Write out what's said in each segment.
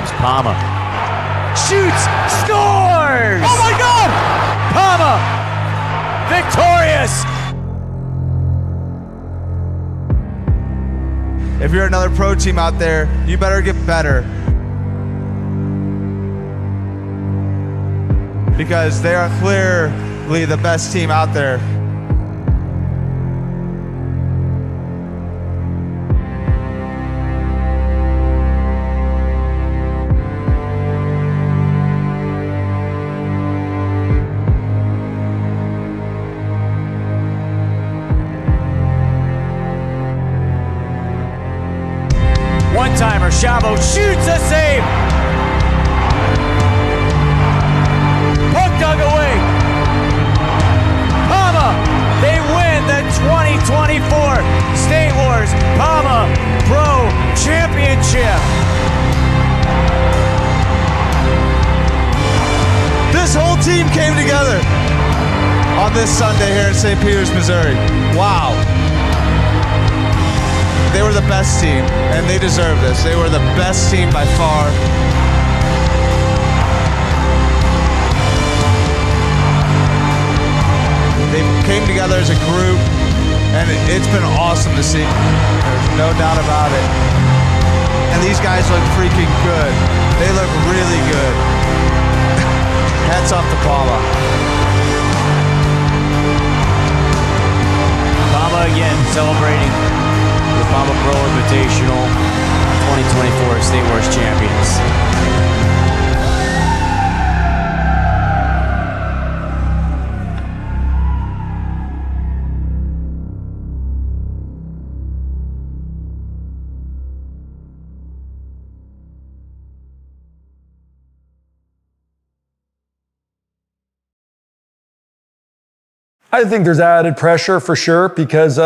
comes Palma. Shoots, scores! Oh my God! Palma, victorious! If you're another pro team out there, you better get better. Because they are clearly the best team out there. One-timer, Chavo shoots a save! Puck dug away! Palma, they win the 2024 State Wars Palma Pro Championship! This whole team came together on this Sunday here in St. Peters, Missouri. Wow. They were the best team, and they deserve this. They were the best team by far. They came together as a group, and it's been awesome to see. There's no doubt about it. And these guys look freaking good. They look really good. Hats off to Palma. Palma again celebrating the Palma Pro Invitational 2024 State Wars champions. I think there's added pressure for sure because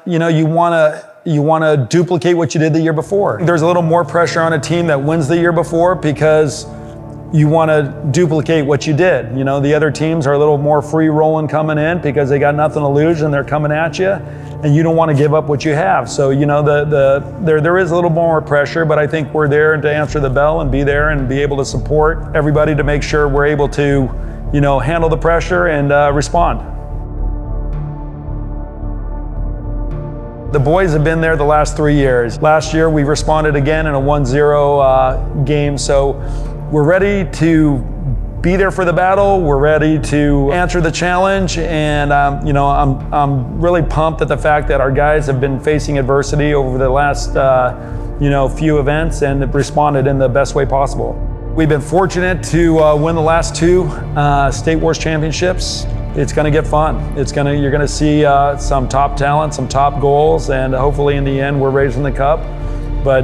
you want to duplicate what you did the year before. There's a little more pressure on a team that wins the year before because you want to duplicate what you did. You know, the other teams are a little more free rolling coming in because they got nothing to lose and they're coming at you, and you don't want to give up what you have. So there is a little more pressure, but I think we're there to answer the bell and be there and be able to support everybody to make sure we're able to, handle the pressure and respond. The boys have been there the last 3 years. Last year, we responded again in a 1-0 game, so we're ready to be there for the battle. We're ready to answer the challenge, and I'm really pumped at the fact that our guys have been facing adversity over the last few events and have responded in the best way possible. We've been fortunate to win the last 2 State Wars championships. It's going to get fun. You're going to see some top talent, some top goals, and hopefully in the end we're raising the cup. But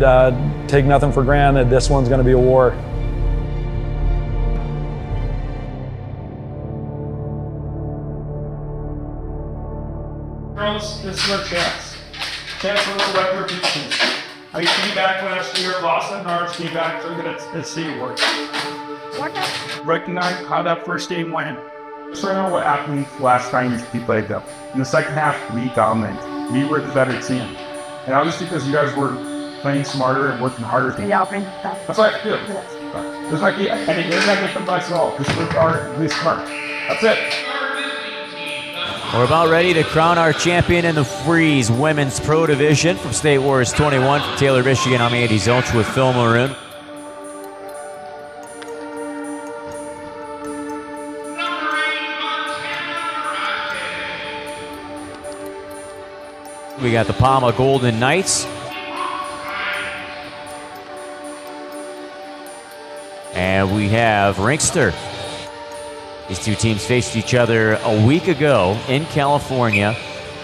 take nothing for granted. This one's going to be a war. Girls, this is our chance. Chance for a little retribution. I came back last year, lost at Norwich, came back to the State Wars. Recognize how that first game went. So I know what happened last time we played them. In the second half, we dominated. We were the better team. And obviously because you guys were playing smarter and working harder. That's what I feel. There's not going to come by at all. Just work hard and be smart. That's it. We're about ready to crown our champion in the Freeze Women's Pro Division from State Wars 21 from Taylor, Michigan. I'm Andy Zolch with Phil Maroon. We got the Palma Golden Knights. And we have Ringster. These two teams faced each other a week ago in California.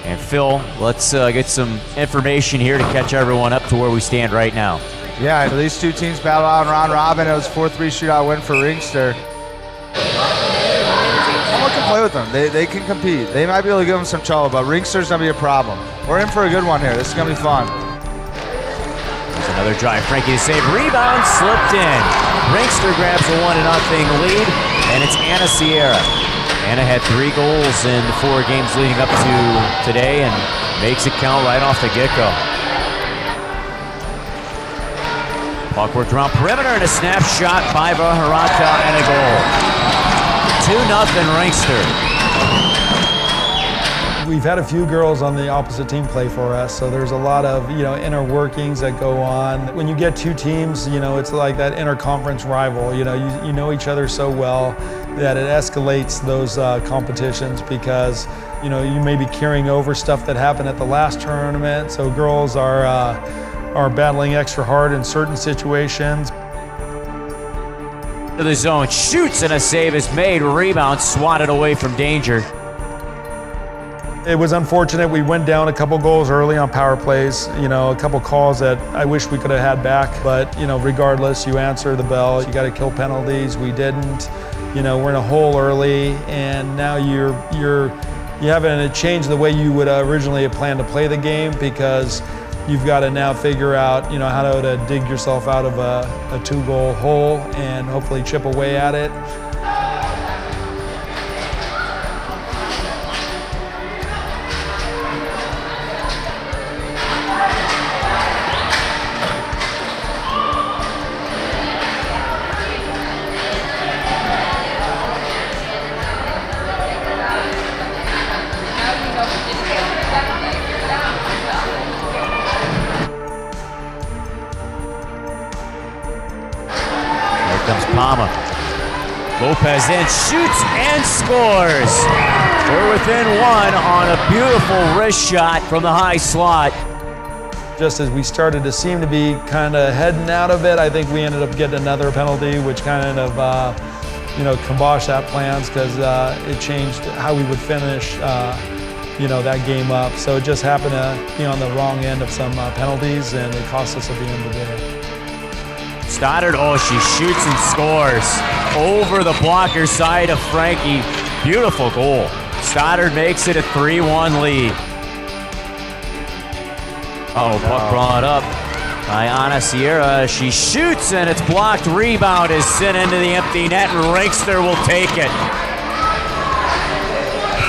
And Phil, let's get some information here to catch everyone up to where we stand right now. Yeah, so these two teams battled out in round robin. It was 4-3 shootout win for Ringster. Someone can play with them. They can compete. They might be able to give them some trouble, but Ringster's going to be a problem. We're in for a good one here. This is going to be fun. There's another drive. Frankie to save. Rebound slipped in. Ringster grabs a 1-0 lead, and it's Anna Sierra. Anna had 3 goals in the 4 games leading up to today and makes it count right off the get-go. Puck worked around perimeter and a snapshot by Vaharata and a goal. 2-0 Ringster. We've had a few girls on the opposite team play for us, so there's a lot of, inner workings that go on. When you get two teams, it's like that interconference rival. You know each other so well that it escalates those competitions because, you may be carrying over stuff that happened at the last tournament. So girls are battling extra hard in certain situations. To the zone, shoots and a save is made. Rebound swatted away from danger. It was unfortunate. We went down a couple goals early on power plays, a couple calls that I wish we could have had back. But, regardless, you answer the bell. You got to kill penalties. We didn't. We're in a hole early, and now you haven't changed the way you would originally have planned to play the game because you've got to now figure out, how to dig yourself out of a 2-goal hole and hopefully chip away at it. Comes Palma. Lopez in, shoots and scores. We're within one on a beautiful wrist shot from the high slot. Just as we started to seem to be kind of heading out of it, I think we ended up getting another penalty, which kind of, kiboshed that plans because it changed how we would finish, that game up. So it just happened to be on the wrong end of some penalties, and it cost us at the end of the day. Stoddard, she shoots and scores over the blocker side of Frankie. Beautiful goal. Stoddard makes it a 3-1 lead. Puck brought up by Ana Sierra. She shoots and it's blocked. Rebound is sent into the empty net and Ringster will take it.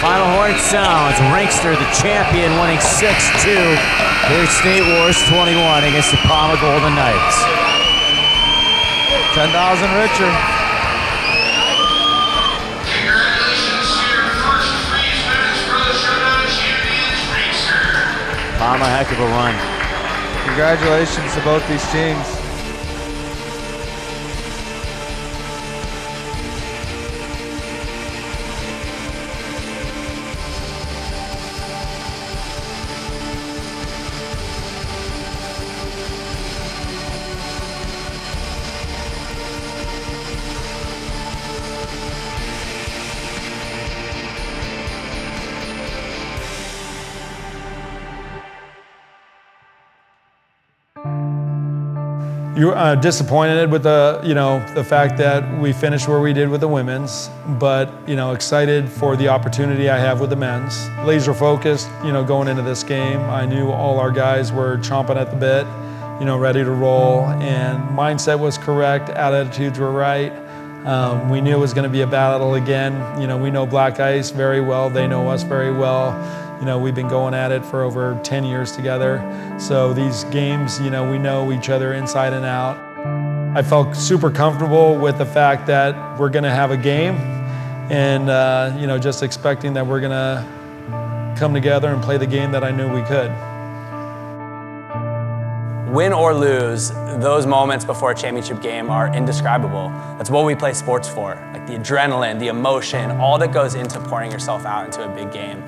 Final horn sounds. Ringster, the champion, winning 6-2 here at State Wars 21 against the Palma Golden Knights. 10,000 richer. Palma, heck of a run. Congratulations to both these teams. You're disappointed with the fact that we finished where we did with the women's, but excited for the opportunity I have with the men's. Laser focused, going into this game. I knew all our guys were chomping at the bit, ready to roll, and mindset was correct, attitudes were right. We knew it was going to be a battle again. We know Black Ice very well. They know us very well. We've been going at it for over 10 years together. So these games, we know each other inside and out. I felt super comfortable with the fact that we're going to have a game and, just expecting that we're going to come together and play the game that I knew we could. Win or lose, those moments before a championship game are indescribable. That's what we play sports for. Like the adrenaline, the emotion, all that goes into pouring yourself out into a big game.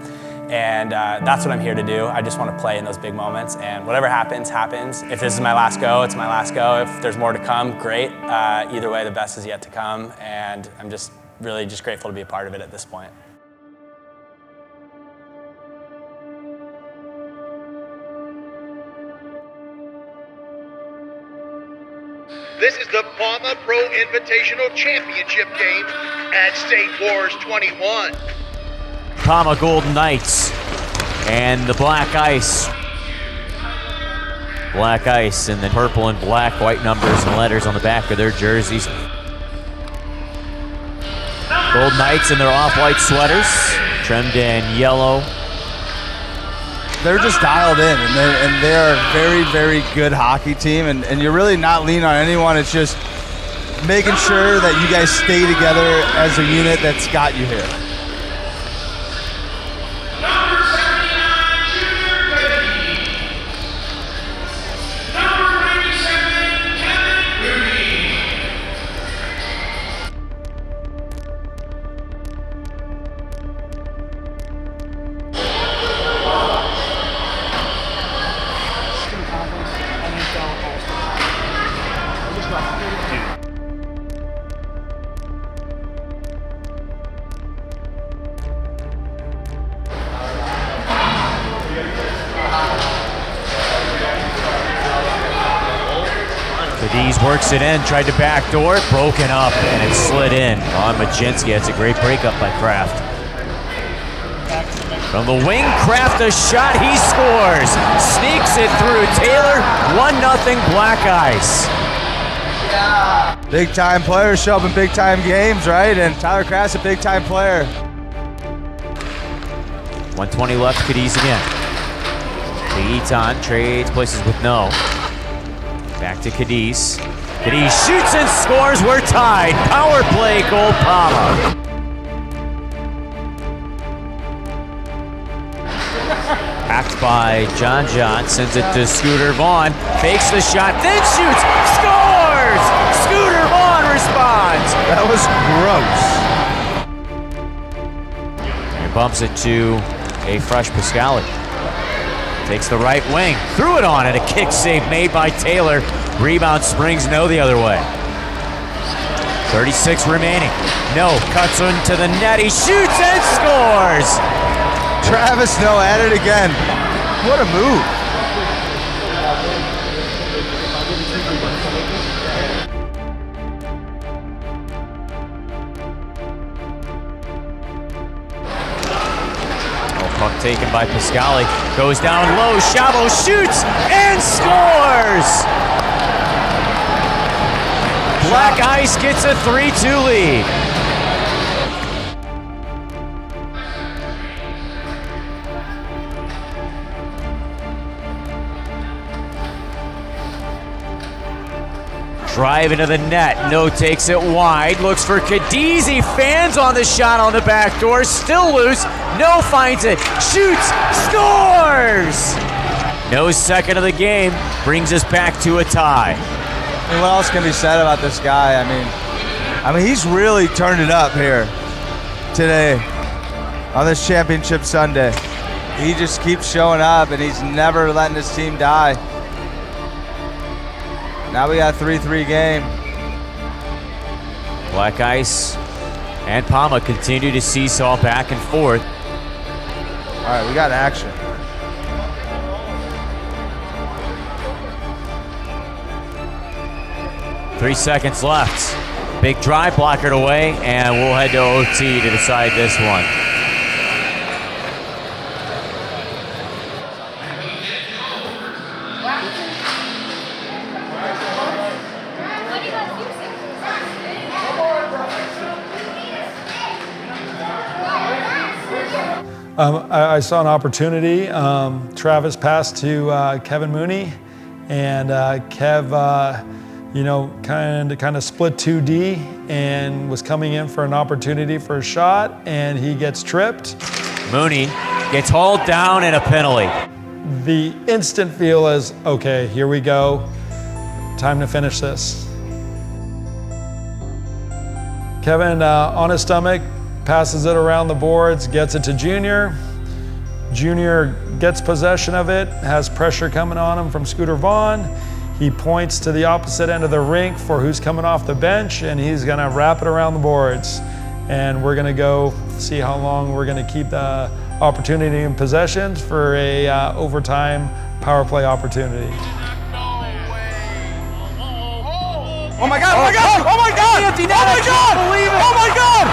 And that's what I'm here to do. I just want to play in those big moments, and whatever happens, happens. If this is my last go, it's my last go. If there's more to come, great. Either way, the best is yet to come, and I'm just really grateful to be a part of it at this point. This is the Palma Pro Invitational Championship game at State Wars 21. Palma Golden Knights and the Black Ice. Black Ice and the purple and black, white numbers and letters on the back of their jerseys. Golden Knights in their off-white sweaters, trimmed in yellow they're just dialed in, and they're a very, very good hockey team, and you're really not leaning on anyone. It's just making sure that you guys stay together as a unit that's got you here. Cadiz works it in, tried to backdoor, broken up, and it slid in on Majinski. That's a great breakup by Kraft. From the wing, Kraft a shot, he scores! Sneaks it through Taylor, 1-0 Black Ice. Big time players show up in big time games, right? And Tyler Kraft's a big time player. 1:20 left, Cadiz again. Eaton trades places with no. Back to Cadiz. Cadiz shoots and scores. We're tied. Power play goal, Palma. Hacked by John. Sends it to Scooter Vaughn. Fakes the shot, then shoots. Scores! Scooter Vaughn responds. That was gross. And bumps it to a fresh Pascali. Takes the right wing, threw it on, and a kick save made by Taylor. Rebound springs no the other way. 36 remaining. No, cuts into the net, he shoots and scores! Travis No at it again. What a move. Puck taken by Pascali, goes down low, Chavo shoots and scores! Black Ice gets a 3-2 lead. Drive into the net, No takes it wide, looks for Cadiz, he fans on the shot on the back door, still loose, No finds it, shoots, scores! No's second of the game brings us back to a tie. I mean, what else can be said about this guy? I mean, he's really turned it up here today on this championship Sunday. He just keeps showing up, and he's never letting his team die. Now we got a 3-3 game. Black Ice and Palma continue to seesaw back and forth. All right, we got action. Three seconds left. Big drive, blockered away, and we'll head to OT to decide this one. I saw an opportunity. Travis passed to Kevin Mooney, and Kev, kind of split 2D and was coming in for an opportunity for a shot, and he gets tripped. Mooney gets hauled down and a penalty. The instant feel is, okay, here we go. Time to finish this. Kevin on his stomach, passes it around the boards, gets it to Junior. Junior gets possession of it, has pressure coming on him from Scooter Vaughn. He points to the opposite end of the rink for who's coming off the bench, and he's gonna wrap it around the boards. And we're gonna go see how long we're gonna keep the opportunity in possessions for a overtime power play opportunity. Oh my God, oh my God, oh my God! Oh my God! Believe it. Oh my God!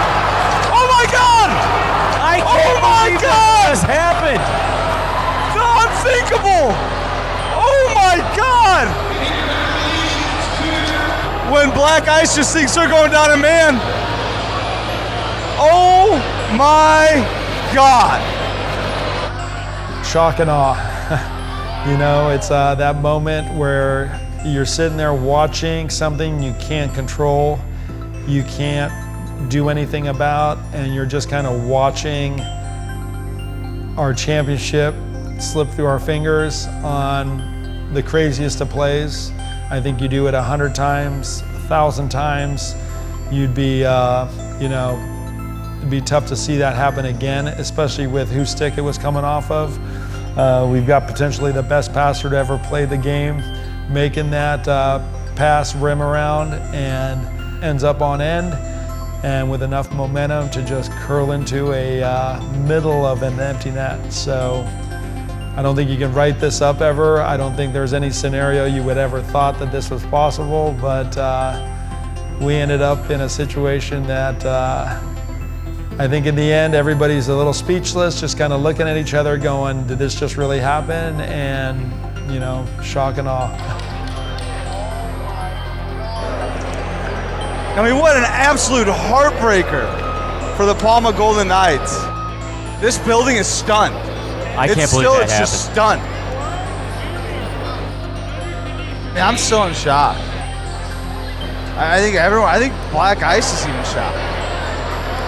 Oh my God! I can't believe this happened. The unthinkable! Oh my God! When Black Ice just thinks they're going down a man. Oh my God! shock and awe. You know, it's that moment where you're sitting there watching something you can't control, you can't do anything about, and you're just kind of watching our championship slip through our fingers on the craziest of plays. I think you do it 100 times, 1,000 times, you'd be, you know, it'd be tough to see that happen again, especially with whose stick it was coming off of. We've got potentially the best passer to ever play the game, making that pass rim around and ends up on end, and with enough momentum to just curl into a middle of an empty net. So I don't think you can write this up ever. I don't think there's any scenario you would ever thought that this was possible, but we ended up in a situation that I think in the end, everybody's a little speechless, just kind of looking at each other going, did this just really happen? And, you know, shock and awe. I mean, what an absolute heartbreaker for the Palma Golden Knights. This building is stunned. I can't believe that happened. It's just stunned. Yeah, I'm still in shock. I think Black Ice is even shocked.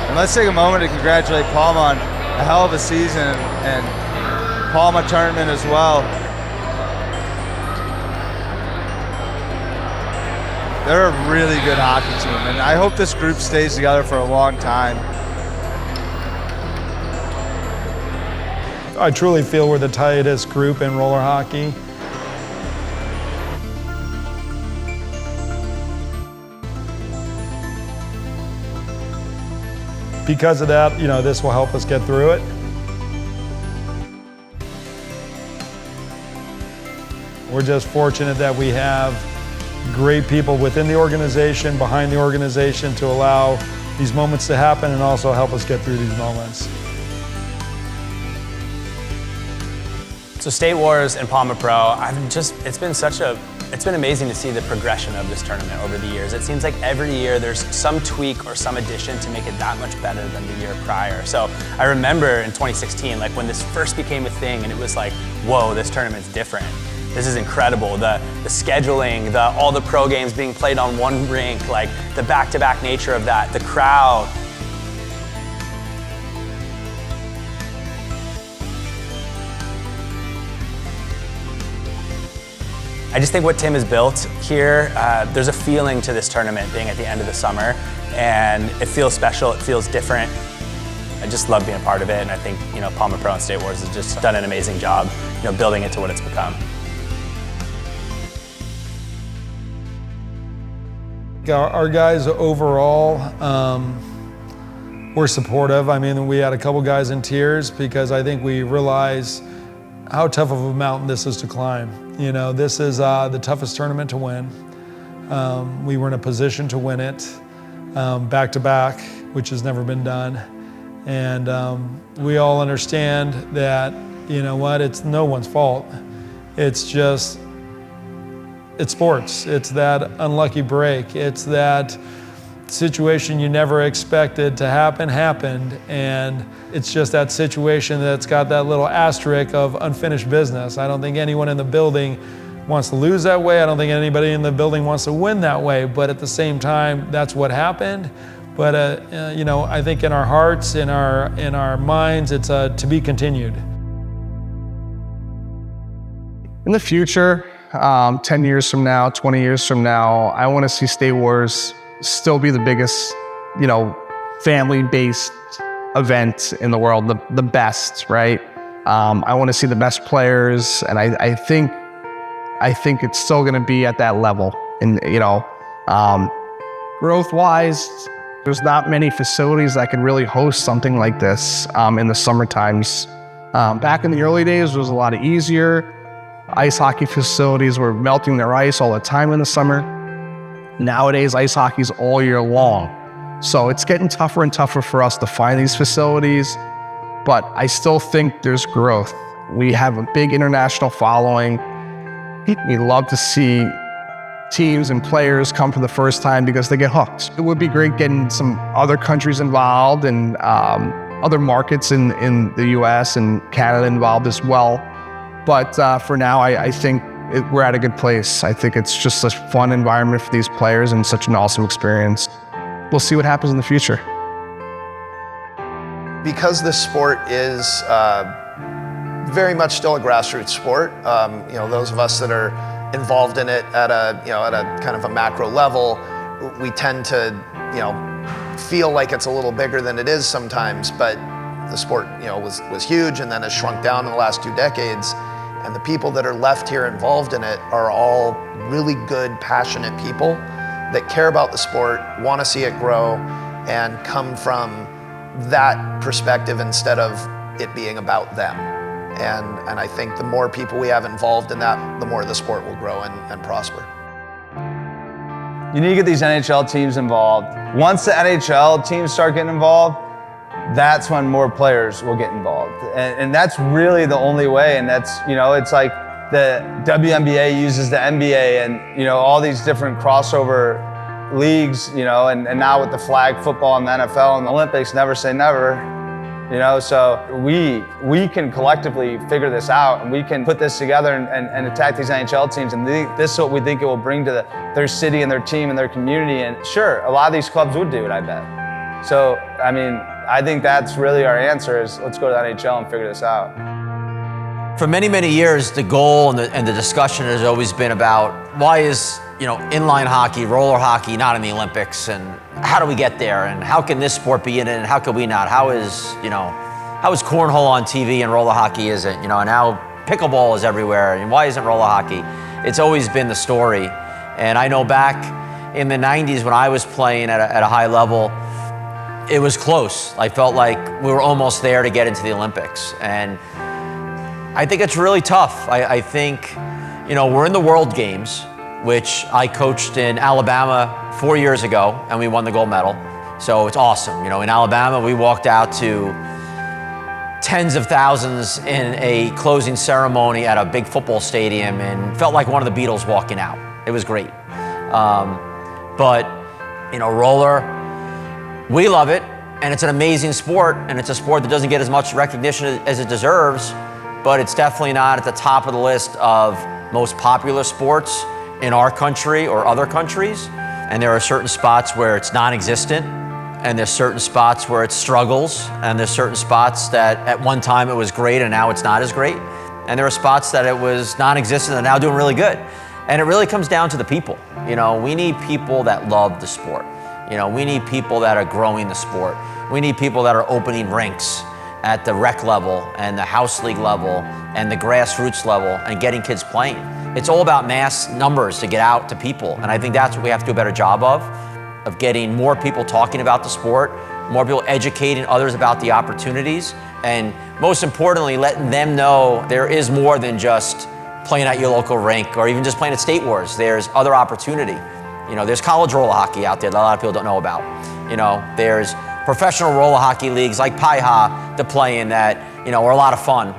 And let's take a moment to congratulate Palma on a hell of a season and Palma tournament as well. They're a really good hockey team, and I hope this group stays together for a long time. I truly feel we're the tightest group in roller hockey. Because of that, you know, this will help us get through it. We're just fortunate that we have great people within the organization, behind the organization, to allow these moments to happen and also help us get through these moments. So State Wars and Palma Pro, it's been amazing to see the progression of this tournament over the years. It seems like every year there's some tweak or some addition to make it that much better than the year prior. So I remember in 2016, like when this first became a thing and it was like, whoa, this tournament's different. This is incredible. The scheduling, all the pro games being played on one rink, like the back-to-back nature of that, the crowd. I just think what Tim has built here, there's a feeling to this tournament being at the end of the summer, and it feels special, it feels different. I just love being a part of it, and I think, you know, Palma Pro and State Wars has just done an amazing job, you know, building it to what it's become. Our guys overall were supportive. I mean, we had a couple guys in tears because I think we realize how tough of a mountain this is to climb. You know, this is the toughest tournament to win. We were in a position to win it back to back, which has never been done. And we all understand that, you know what, it's no one's fault. It's just, it's sports. It's that unlucky break. It's that situation you never expected to happen, happened. And it's just that situation that's got that little asterisk of unfinished business. I don't think anyone in the building wants to lose that way. I don't think anybody in the building wants to win that way. But at the same time, that's what happened. But you know, I think in our hearts, in our minds, it's to be continued. In the future, 10 years from now, 20 years from now, I want to see State Wars still be the biggest, you know, family-based event in the world, the best, right? I want to see the best players, and I think it's still going to be at that level. And, you know, growth-wise, there's not many facilities that can really host something like this in the summer times. Back in the early days, it was a lot easier. Ice hockey facilities were melting their ice all the time in the summer. Nowadays, ice hockey's all year long. So it's getting tougher and tougher for us to find these facilities, but I still think there's growth. We have a big international following. We love to see teams and players come for the first time because they get hooked. It would be great getting some other countries involved and other markets in the US and Canada involved as well. But for now, I think we're at a good place. I think it's just a fun environment for these players and such an awesome experience. We'll see what happens in the future. Because this sport is very much still a grassroots sport, those of us that are involved in it at a kind of a macro level, we tend to, feel like it's a little bigger than it is sometimes, but the sport, was huge and then has shrunk down in the last 2 decades. And the people that are left here involved in it are all really good, passionate people that care about the sport, want to see it grow, and come from that perspective instead of it being about them. And I think the more people we have involved in that, the more the sport will grow and prosper. You need to get these NHL teams involved. Once the NHL teams start getting involved, that's when more players will get involved. And that's really the only way. And that's, it's like the WNBA uses the NBA and, all these different crossover leagues, and now with the flag football and the NFL and the Olympics, never say never. So we can collectively figure this out and we can put this together and attack these NHL teams. And this is what we think it will bring to their city and their team and their community. And sure, a lot of these clubs would do it, I bet. So, I think that's really our answer is let's go to the NHL and figure this out. For many, many years, the goal and the discussion has always been about why is, inline hockey, roller hockey not in the Olympics, and how do we get there, and how can this sport be in it, and how can we not? How is cornhole on TV and roller hockey isn't, and now pickleball is everywhere, and why isn't roller hockey? It's always been the story. And I know back in the 90s when I was playing at a high level, it was close. I felt like we were almost there to get into the Olympics. And I think it's really tough. I think, we're in the World Games, which I coached in Alabama 4 years ago, and we won the gold medal. So it's awesome. In Alabama, we walked out to tens of thousands in a closing ceremony at a big football stadium and felt like one of the Beatles walking out. It was great. But roller, we love it, and it's an amazing sport, and it's a sport that doesn't get as much recognition as it deserves, but it's definitely not at the top of the list of most popular sports in our country or other countries. And there are certain spots where it's non-existent, and there's certain spots where it struggles, and there's certain spots that at one time it was great and now it's not as great. And there are spots that it was non-existent and now doing really good. And it really comes down to the people. We need people that love the sport. We need people that are growing the sport. We need people that are opening rinks at the rec level and the house league level and the grassroots level and getting kids playing. It's all about mass numbers to get out to people. And I think that's what we have to do a better job of getting more people talking about the sport, more people educating others about the opportunities, and most importantly, letting them know there is more than just playing at your local rink or even just playing at State Wars. There's other opportunity. There's college roller hockey out there that a lot of people don't know about. There's professional roller hockey leagues like Pi-Ha to play in that, are a lot of fun.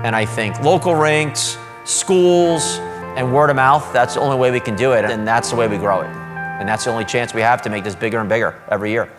And I think local rinks, schools, and word of mouth, that's the only way we can do it. And that's the way we grow it. And that's the only chance we have to make this bigger and bigger every year.